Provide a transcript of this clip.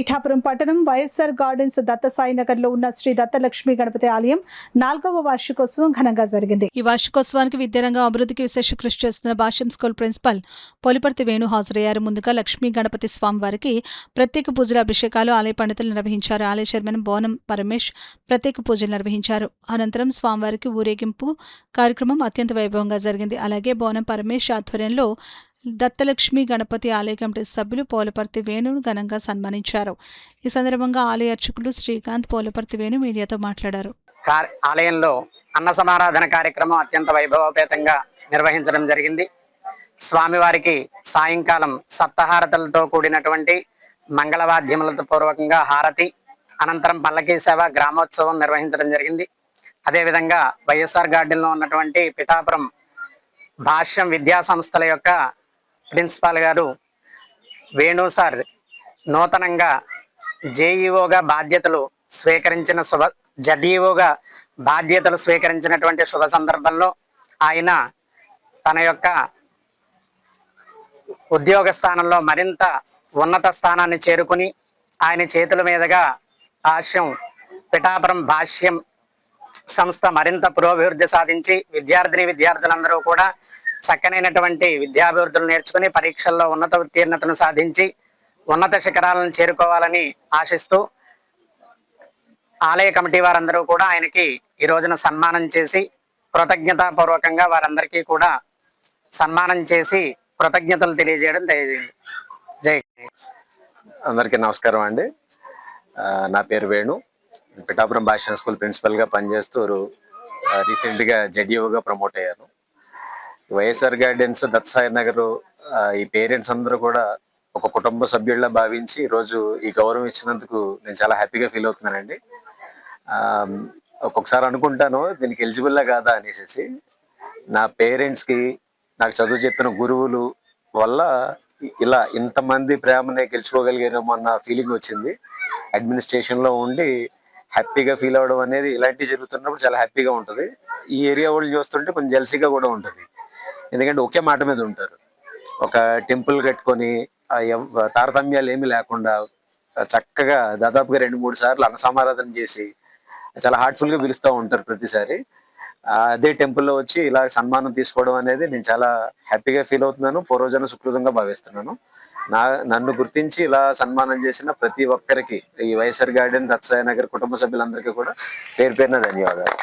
పిఠాపురం పట్టణం వైఎస్ఆర్ గార్డెన్స్ దత్తసాయి నగర్ లో ఉన్న శ్రీ దత్తలక్ష్మి గణపతి ఆలయం 4వ వార్షికోత్సవం ఘనంగా జరిగింది. ఈ వార్షికోత్సవానికి విద్యారంగం అభివృద్ధికి విశేష కృషి చేస్తున్న భాష్యం స్కూల్ ప్రిన్సిపల్ పోలిపర్తి వేణు హాజరయ్యారు. ముందుగా లక్ష్మీ గణపతి స్వామి వారికి ప్రత్యేక పూజల అభిషేకాలు ఆలయ పండితులు నిర్వహించారు. ఆలయ చైర్మన్ బోనం పరమేష్ ప్రత్యేక పూజలు నిర్వహించారు. అనంతరం స్వామివారికి ఊరేగింపు కార్యక్రమం అత్యంత వైభవంగా జరిగింది. అలాగే బోనం పరమేష్ ఆధ్వర్యంలో దత్తలక్ష్మి గణపతి ఆలయ కమిటీ సభ్యులు పోలపర్తి వేణును ఘనంగా సన్మానించారు. ఈ సందర్భంగా ఆలయ అర్చకులు శ్రీకాంత్ పోలపర్తి వేణు మీడియాతో మాట్లాడారు. ఆలయంలో అన్న సమారాధన కార్యక్రమం అత్యంత వైభవపేతంగా నిర్వహించడం జరిగింది. స్వామివారికి సాయంకాలం సప్తహారతలతో కూడినటువంటి మంగళవాద్యములతో పూర్వకంగా హారతి, అనంతరం పల్లకీ సేవ, గ్రామోత్సవం నిర్వహించడం జరిగింది. అదేవిధంగా వైఎస్ఆర్ గార్డెన్లో ఉన్నటువంటి పిఠాపురం భాష్యం విద్యా సంస్థల యొక్క ప్రిన్సిపాల్ గారు వేణు సార్ నూతనంగా జేఈఓగా బాధ్యతలు స్వీకరించిన జడ్ఈఓగా బాధ్యతలు స్వీకరించినటువంటి శుభ సందర్భంలో ఆయన తన యొక్క ఉద్యోగ స్థానంలో మరింత ఉన్నత స్థానాన్ని చేరుకుని ఆయన చేతుల మీదుగా పిఠాపురం భాష్యం సంస్థ మరింత పురోభివృద్ధి సాధించి విద్యార్థులందరూ కూడా చక్కనైనటువంటి విద్యాభివృద్ధులు నేర్చుకుని పరీక్షల్లో ఉన్నత ఉత్తీర్ణతను సాధించి ఉన్నత శిఖరాలను చేరుకోవాలని ఆశిస్తూ ఆలయ కమిటీ వారందరూ కూడా ఆయనకి ఈ రోజున సన్మానం చేసి కృతజ్ఞతాపూర్వకంగా వారందరికీ కూడా సన్మానం చేసి కృతజ్ఞతలు తెలియజేయడం జరిగింది. జై. అందరికీ నమస్కారం అండి. నా పేరు వేణు. పిఠాపురం భాష్యం స్కూల్ ప్రిన్సిపల్గా పనిచేస్తూ రీసెంట్గా జడ్ఈఓగా ప్రమోట్ అయ్యాను. వైఎస్ఆర్ గార్డెన్స్ దత్తసాయి నగర్ ఈ పేరెంట్స్ అందరూ కూడా ఒక కుటుంబ సభ్యుల్లా భావించి ఈరోజు ఈ గౌరవం ఇచ్చినందుకు నేను చాలా హ్యాపీగా ఫీల్ అవుతున్నానండి. ఒక్కొక్కసారి అనుకుంటాను దీనికి ఎలిజిబుల్లా కాదా అనేసి. నా పేరెంట్స్కి, నాకు చదువు చెప్పిన గురువులు వల్ల ఇలా ఇంతమంది ప్రేమని గెలుచుకోగలిగారేమో అన్న ఫీలింగ్ వచ్చింది. అడ్మినిస్ట్రేషన్లో ఉండి హ్యాపీగా ఫీల్ అవ్వడం అనేది ఇలాంటివి జరుగుతున్నప్పుడు చాలా హ్యాపీగా ఉంటుంది. ఈ ఏరియా వాళ్ళు చూస్తుంటే కొంచెం జెల్సీగా కూడా ఉంటుంది. ఎందుకంటే ఒకే మాట మీద ఉంటారు. ఒక టెంపుల్ కట్టుకొని తారతమ్యాలు ఏమీ లేకుండా చక్కగా దాదాపుగా 2-3 సార్లు అన్న సమారాధన చేసి చాలా హార్ట్ఫుల్గా పిలుస్తూ ఉంటారు ప్రతిసారి. అదే టెంపుల్లో వచ్చి ఇలా సన్మానం తీసుకోవడం అనేది నేను చాలా హ్యాపీగా ఫీల్ అవుతున్నాను. పూర్వజన సుకృతంగా భావిస్తున్నాను. నన్ను గుర్తించి ఇలా సన్మానం చేసిన ప్రతి ఒక్కరికి ఈ వైఎస్ఆర్ గార్డెన్ దత్తసాయి నగర్ కుటుంబ సభ్యులందరికీ కూడా పేరు పేరున ధన్యవాదాలు.